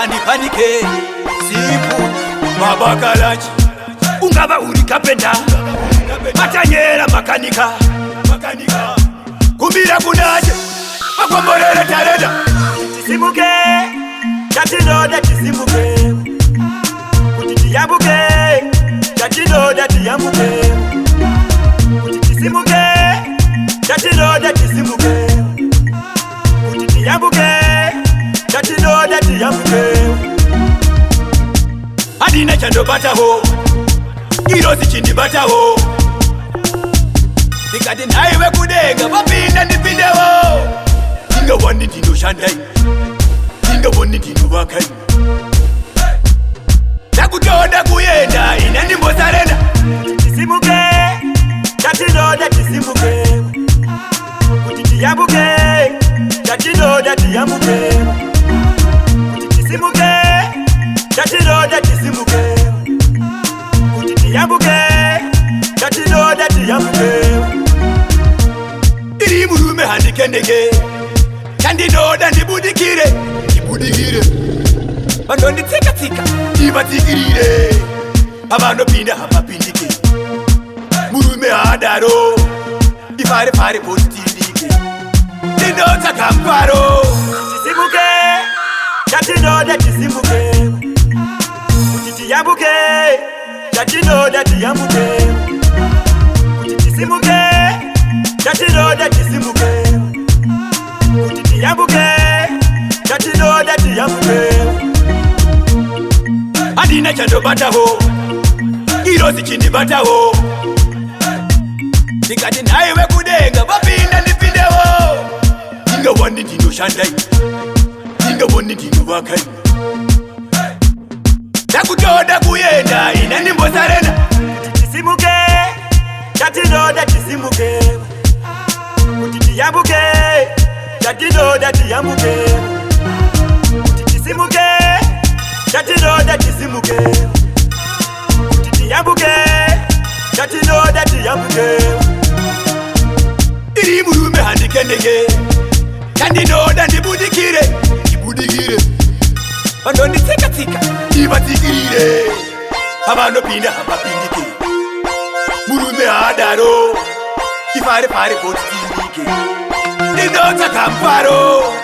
Panike Sipu Mabakalachi Ungava uri kapenda Matanyera makanika Kumbira kunaje Makomborere tareda Tisimuke Chatinoda tisimuke Kutiti yambuke Chatinoda tiyambuke Kutiti simuke Chatinoda tisimuke Kutiti yambuke Chatinoda tiyambuke Adina chando bataho Kirosi chindi bataho Nikati naiwe kudenga Wapinda nipidewo Inga wani dino shandai Inga wani dino wakai Nakutonda kuyenda Inani mbosarenda Tisimuke Chatinoda tisimuke Kutiti yambuke Chatinoda tiyambuke Kutiti simuke Chatinoda tisimuke Kutiti yambuke Chatinoda tiyambuke Iri murume handikendege Chandinoda ndibudikire Bando tika Ibatigirire Abando pinda hapa pindike Murume adaro Ifare potindike Nindota kamparo Tisimuke Chatinoda tisimuke Kutiti yambuke Chatinoda tiyambuke Kutiti simuke Chatinoda tisimuke Kutiti yambuke Chatinoda tiyambuke Adina chando bataho Kirosi chindi bataho Nikati naiwe kudenga Wapinda nipidewo Inga wani dino shandai Inga wani dino wakai Nakutonda kuyenda Inani mbosarenda Tisimuke Chatinoda tisimuke Kutiti yambuke Chatinoda tiyambuke Kutiti simuke Chatinoda tisimuke Kutiti yambuke Chatinoda tiyambuke Iri murume handikendege Chandinoda ndibudikire Bando tika Ibatigirire Abando pinda hapa pindike Murume adaro Ifare potindike Nindota kamparo